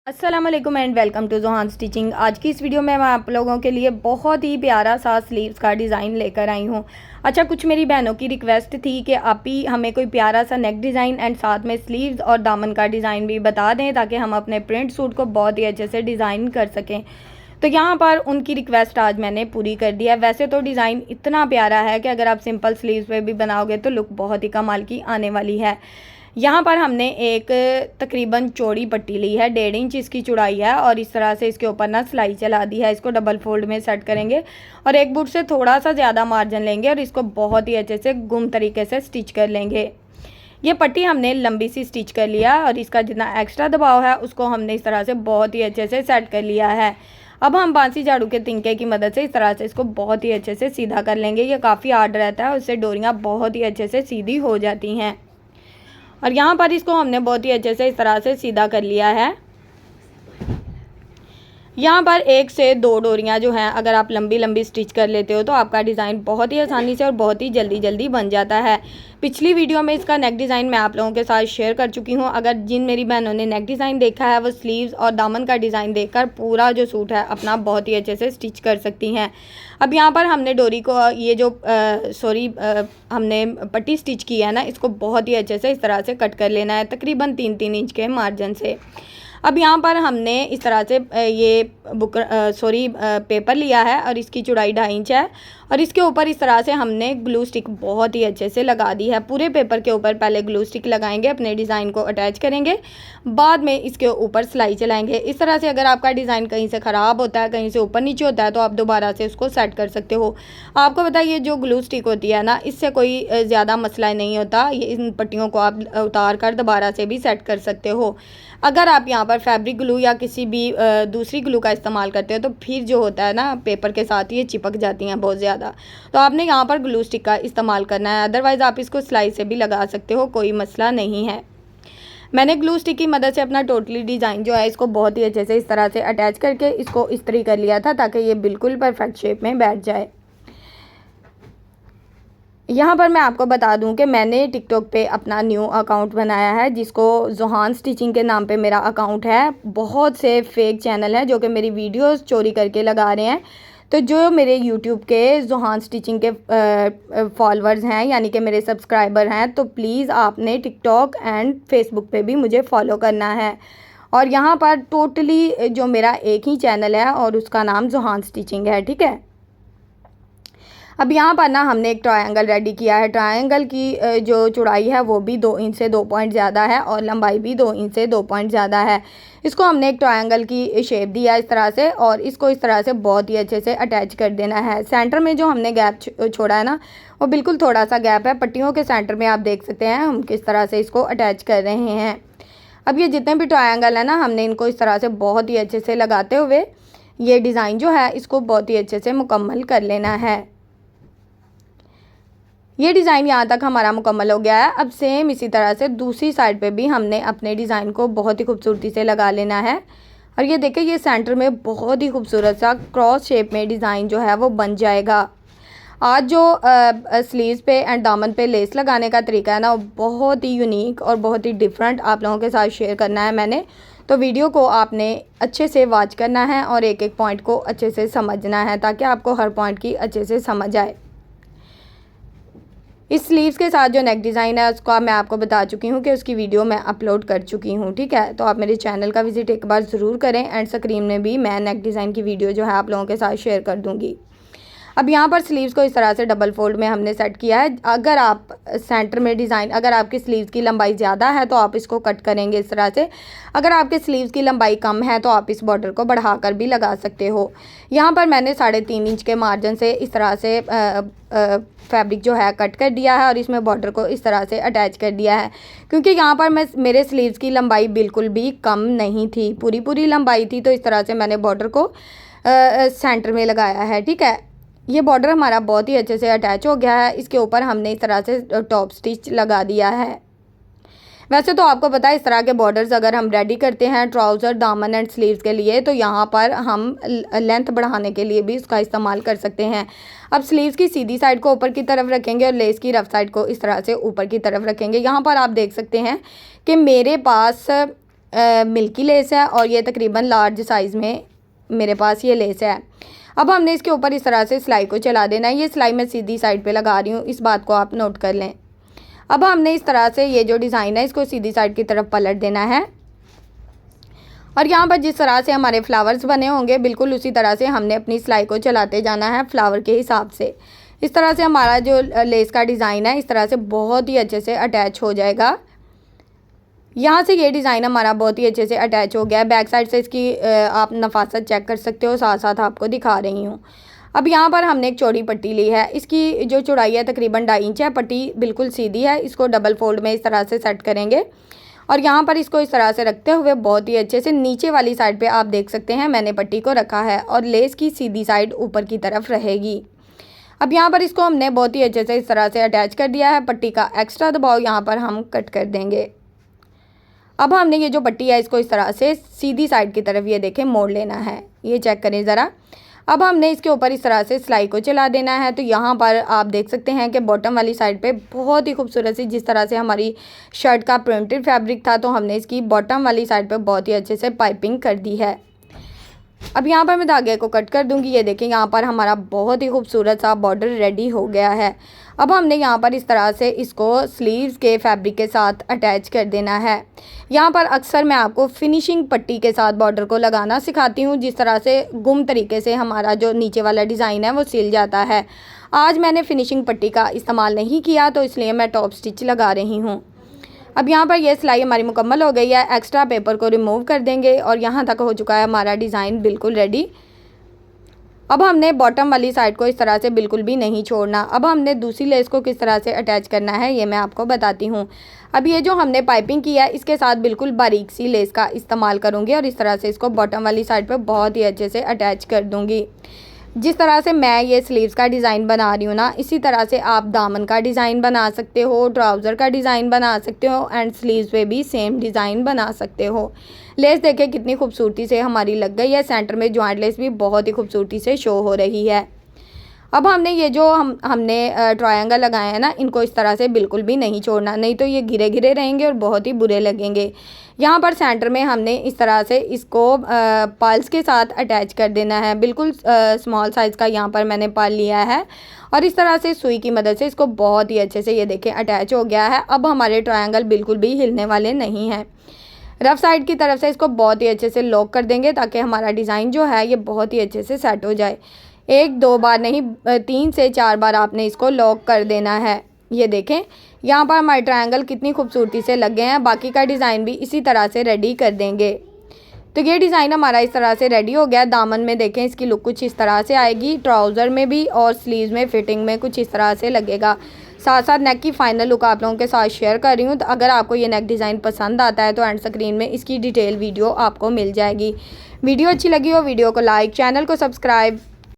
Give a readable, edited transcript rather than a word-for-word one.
अस्सलाम वालेकुम and welcome to Johan stitching. आज की इस वीडियो में मैं आप लोगों के लिए बहुत ही प्यारा सा स्लीव्स का डिज़ाइन लेकर आई हूँ। अच्छा, कुछ मेरी बहनों की रिक्वेस्ट थी कि आप ही हमें कोई प्यारा सा नेक डिज़ाइन एंड साथ में स्लीव्स और दामन का डिज़ाइन भी बता दें ताकि हम अपने प्रिंट सूट को बहुत ही अच्छे से डिज़ाइन कर सकें। तो यहाँ पर उनकी रिक्वेस्ट आज मैंने पूरी कर दिया। वैसे तो डिज़ाइन इतना प्यारा है कि अगर आप सिंपल स्लीव्स पे भी बनाओगे तो लुक बहुत ही कमाल की आने वाली है। यहाँ पर हमने एक तकरीबन चौड़ी पट्टी ली है, 1.5 इंच इसकी चौड़ाई है और इस तरह से इसके ऊपर ना सिलाई चला दी है। इसको डबल फोल्ड में सेट करेंगे और एक बुट से थोड़ा सा ज़्यादा मार्जिन लेंगे और इसको बहुत ही अच्छे से गुम तरीके से स्टिच कर लेंगे। ये पट्टी हमने लंबी सी स्टिच कर लिया और इसका जितना एक्स्ट्रा दबाव है उसको हमने इस तरह से बहुत ही अच्छे से सेट कर लिया है। अब हम बांसी झाड़ू के तिनके की मदद से इस तरह से इसको बहुत ही अच्छे से सीधा कर लेंगे। ये काफ़ी हार्ड रहता है, उससे डोरियाँ बहुत ही अच्छे से सीधी हो जाती हैं। और यहाँ पर इसको हमने बहुत ही अच्छे से इस तरह से सीधा कर लिया है। यहाँ पर 1 से 2 डोरियाँ जो हैं अगर आप लंबी लंबी स्टिच कर लेते हो तो आपका डिज़ाइन बहुत ही आसानी से और बहुत ही जल्दी बन जाता है। पिछली वीडियो में इसका नेक डिज़ाइन मैं आप लोगों के साथ शेयर कर चुकी हूँ। अगर जिन मेरी बहनों ने नेक डिज़ाइन देखा है वो स्लीव्स और दामन का डिज़ाइन देखकर पूरा जो सूट है अपना बहुत ही अच्छे से स्टिच कर सकती हैं। अब यहाँ पर हमने डोरी को ये जो हमने पट्टी स्टिच की है ना, इसको बहुत ही अच्छे से इस तरह से कट कर लेना है तकरीबन 3-3 इंच के मार्जिन से। अब यहाँ पर हमने इस तरह से पेपर लिया है और इसकी चौड़ाई 2.5 इंच है और इसके ऊपर इस तरह से हमने ग्लू स्टिक बहुत ही अच्छे से लगा दी है। पूरे पेपर के ऊपर पहले ग्लू स्टिक लगाएंगे, अपने डिज़ाइन को अटैच करेंगे, बाद में इसके ऊपर सिलाई चलाएंगे। इस तरह से अगर आपका डिज़ाइन कहीं से ख़राब होता है, कहीं से ऊपर नीचे होता है तो आप दोबारा से उसको सेट कर सकते हो। आपको बताइए जो ग्लू स्टिक होती है ना, इससे कोई ज़्यादा मसला नहीं होता। ये इन पट्टियों को आप उतार कर दोबारा से भी सेट कर सकते हो। अगर आप यहाँ पर फैब्रिक ग्लू या किसी भी दूसरी ग्लू का इस्तेमाल करते हो तो फिर जो होता है ना, पेपर के साथ ये चिपक जाती हैं बहुत ज़्यादा। तो आपने यहाँ पर ग्लू स्टिक का इस्तेमाल करना है, अदरवाइज़ आप इसको सिलाई से भी लगा सकते हो, कोई मसला नहीं है। मैंने ग्लू स्टिक की मदद से अपना टोटली डिज़ाइन जो है इसको बहुत ही अच्छे से इस तरह से अटैच करके इसको इस्त्री कर लिया था ताकि ये बिल्कुल परफेक्ट शेप में बैठ जाए। यहाँ पर मैं आपको बता दूं कि मैंने टिकटॉक पे अपना न्यू अकाउंट बनाया है जिसको जोहान स्टिचिंग के नाम पे मेरा अकाउंट है। बहुत से फेक चैनल हैं जो कि मेरी वीडियोस चोरी करके लगा रहे हैं। तो जो मेरे यूट्यूब के जोहान स्टिचिंग के फॉलोअर्स हैं, यानी कि मेरे सब्सक्राइबर हैं, तो प्लीज़ आपने टिकटॉक एंड फेसबुक पे भी मुझे फॉलो करना है। और यहाँ पर टोटली जो मेरा एक ही चैनल है और उसका नाम जोहान स्टिचिंग है, ठीक है। अब यहाँ पर ना हमने एक ट्रायंगल रेडी किया है। ट्रायंगल की जो चौड़ाई है वो भी 2 इंच से 2 पॉइंट ज़्यादा है और लंबाई भी 2 इंच से 2 पॉइंट ज़्यादा है। इसको हमने एक ट्रायंगल की शेप दिया इस तरह से और इसको इस तरह से बहुत ही अच्छे से अटैच कर देना है। सेंटर में जो हमने गैप छोड़ा है ना, वो बिल्कुल थोड़ा सा गैप है। पट्टियों के सेंटर में आप देख सकते हैं हम किस तरह से इसको अटैच कर रहे हैं। अब ये जितने भी ट्रायंगल है ना, हमने इनको इस तरह से बहुत ही अच्छे से लगाते हुए ये डिज़ाइन जो है इसको बहुत ही अच्छे से मुकम्मल कर लेना है। ये डिज़ाइन यहाँ तक हमारा मुकम्मल हो गया है। अब सेम इसी तरह से दूसरी साइड पे भी हमने अपने डिज़ाइन को बहुत ही खूबसूरती से लगा लेना है। और ये देखिए, ये सेंटर में बहुत ही खूबसूरत सा क्रॉस शेप में डिज़ाइन जो है वो बन जाएगा। आज जो स्लीव्स पे एंड दामन पे लेस लगाने का तरीका है ना, वो बहुत ही यूनिक और बहुत ही डिफरेंट आप लोगों के साथ शेयर करना है मैंने। तो वीडियो को आपने अच्छे से वॉच करना है और एक एक पॉइंट को अच्छे से समझना है ताकि आपको हर पॉइंट की अच्छे से समझ आए। इस स्लीव्स के साथ जो नेक डिज़ाइन है उसका मैं आपको बता चुकी हूँ कि उसकी वीडियो मैं अपलोड कर चुकी हूँ, ठीक है। तो आप मेरे चैनल का विजिट एक बार ज़रूर करें। एंड स्क्रीन में भी मैं नेक डिज़ाइन की वीडियो जो है आप लोगों के साथ शेयर कर दूँगी। अब यहाँ पर स्लीव्स को इस तरह से डबल फोल्ड में हमने सेट किया है। अगर आप सेंटर में डिज़ाइन, अगर आपकी स्लीव्स की लंबाई ज़्यादा है तो आप इसको कट करेंगे इस तरह से। अगर आपके स्लीव्स की लंबाई कम है तो आप इस बॉर्डर को बढ़ाकर भी लगा सकते हो। यहाँ पर मैंने 3.5 इंच के मार्जिन से इस तरह से फैब्रिक जो है कट कर दिया है और इसमें बॉर्डर को इस तरह से अटैच कर दिया है, क्योंकि यहाँ पर मेरे स्लीव्स की लंबाई बिल्कुल भी कम नहीं थी, पूरी लंबाई थी। तो इस तरह से मैंने बॉर्डर को सेंटर में लगाया है, ठीक है। ये बॉर्डर हमारा बहुत ही अच्छे से अटैच हो गया है। इसके ऊपर हमने इस तरह से टॉप स्टिच लगा दिया है। वैसे तो आपको पता है इस तरह के बॉर्डर्स अगर हम रेडी करते हैं ट्राउज़र, दामन एंड स्लीव्स के लिए, तो यहाँ पर हम लेंथ बढ़ाने के लिए भी इसका इस्तेमाल कर सकते हैं। अब स्लीव्स की सीधी साइड को ऊपर की तरफ रखेंगे और लेस की रफ साइड को इस तरह से ऊपर की तरफ रखेंगे। यहाँ पर आप देख सकते हैं कि मेरे पास मिल्की लेस है और ये तकरीबन लार्ज साइज़ में मेरे पास ये लेस है। अब हमने इसके ऊपर इस तरह से सिलाई को चला देना है। ये सिलाई मैं सीधी साइड पे लगा रही हूँ, इस बात को आप नोट कर लें। अब हमने इस तरह से ये जो डिज़ाइन है इसको सीधी साइड की तरफ पलट देना है और यहाँ पर जिस तरह से हमारे फ्लावर्स बने होंगे बिल्कुल उसी तरह से हमने अपनी सिलाई को चलाते जाना है फ्लावर के हिसाब से। इस तरह से हमारा जो लेस का डिज़ाइन है इस तरह से बहुत ही अच्छे से अटैच हो जाएगा। यहाँ से ये डिज़ाइन हमारा बहुत ही अच्छे से अटैच हो गया है। बैक साइड से इसकी आप नफासत चेक कर सकते हो, साथ साथ आपको दिखा रही हूँ। अब यहाँ पर हमने एक चौड़ी पट्टी ली है, इसकी जो चौड़ाई है तकरीबन 2.5 इंच है। पट्टी बिल्कुल सीधी है, इसको डबल फोल्ड में इस तरह से सेट करेंगे और यहाँ पर इसको इस तरह से रखते हुए बहुत ही अच्छे से नीचे वाली साइड पे आप देख सकते हैं मैंने पट्टी को रखा है और लेस की सीधी साइड ऊपर की तरफ रहेगी। अब यहाँ पर इसको हमने बहुत ही अच्छे से इस तरह से अटैच कर दिया है। पट्टी का एक्स्ट्रा दबाव यहाँ पर हम कट कर देंगे। अब हमने ये जो पट्टी है इसको इस तरह से सीधी साइड की तरफ ये देखें मोड़ लेना है, ये चेक करें ज़रा। अब हमने इसके ऊपर इस तरह से सिलाई को चला देना है। तो यहाँ पर आप देख सकते हैं कि बॉटम वाली साइड पे बहुत ही खूबसूरत सी जिस तरह से हमारी शर्ट का प्रिंटेड फैब्रिक था तो हमने इसकी बॉटम वाली साइड पे बहुत ही अच्छे से पाइपिंग कर दी है। अब यहाँ पर मैं धागे को कट कर दूँगी। ये देखें यहाँ पर हमारा बहुत ही खूबसूरत सा बॉर्डर रेडी हो गया है। अब हमने यहाँ पर इस तरह से इसको स्लीव्स के फैब्रिक के साथ अटैच कर देना है। यहाँ पर अक्सर मैं आपको फिनिशिंग पट्टी के साथ बॉर्डर को लगाना सिखाती हूँ, जिस तरह से गुम तरीके से हमारा जो नीचे वाला डिज़ाइन है वो सिल जाता है। आज मैंने फिनिशिंग पट्टी का इस्तेमाल नहीं किया तो इसलिए मैं टॉप स्टिच लगा रही हूँ। अब यहाँ पर यह सिलाई हमारी मुकम्मल हो गई है। एक्स्ट्रा पेपर को रिमूव कर देंगे और यहाँ तक हो चुका है हमारा डिज़ाइन बिल्कुल रेडी। अब हमने बॉटम वाली साइड को इस तरह से बिल्कुल भी नहीं छोड़ना। अब हमने दूसरी लेस को किस तरह से अटैच करना है ये मैं आपको बताती हूँ। अब ये जो हमने पाइपिंग की है इसके साथ बिल्कुल बारीक सी लेस का इस्तेमाल करूँगी और इस तरह से इसको बॉटम वाली साइड पर बहुत ही अच्छे से अटैच कर दूँगी। जिस तरह से मैं ये स्लीव्स का डिज़ाइन बना रही हूँ ना, इसी तरह से आप दामन का डिज़ाइन बना सकते हो, ट्राउज़र का डिज़ाइन बना सकते हो एंड स्लीव्स पे भी सेम डिज़ाइन बना सकते हो। लेस देखें कितनी खूबसूरती से हमारी लग गई है। सेंटर में जॉइंट लेस भी बहुत ही खूबसूरती से शो हो रही है। अब हमने ये जो हमने ट्रायंगल लगाए हैं ना, इनको इस तरह से बिल्कुल भी नहीं छोड़ना, नहीं तो ये घिरे घिरे रहेंगे और बहुत ही बुरे लगेंगे। यहाँ पर सेंटर में हमने इस तरह से इसको पल्स के साथ अटैच कर देना है। बिल्कुल स्मॉल साइज़ का यहाँ पर मैंने पल लिया है और इस तरह से सुई की मदद से इसको बहुत ही अच्छे से ये देखें अटैच हो गया है। अब हमारे ट्रायंगल बिल्कुल भी हिलने वाले नहीं हैं। रफ साइड की तरफ से इसको बहुत ही अच्छे से लॉक कर देंगे ताकि हमारा डिज़ाइन जो है ये बहुत ही अच्छे से सेट हो जाए। 1-2 बार नहीं 3 से 4 बार आपने इसको लॉक कर देना है। ये देखें यहाँ पर हमारे ट्रायंगल कितनी खूबसूरती से लग गए हैं। बाकी का डिज़ाइन भी इसी तरह से रेडी कर देंगे। तो ये डिज़ाइन हमारा इस तरह से रेडी हो गया। दामन में देखें इसकी लुक कुछ इस तरह से आएगी, ट्राउज़र में भी और स्लीव्स में फिटिंग में कुछ इस तरह से लगेगा। साथ साथ नेक की फाइनल लुक आप लोगों के साथ शेयर कर रही हूँ। तो अगर आपको ये नेक डिज़ाइन पसंद आता है तो एंड स्क्रीन में इसकी डिटेल वीडियो आपको मिल जाएगी। वीडियो अच्छी लगी हो वीडियो को लाइक, चैनल को सब्सक्राइब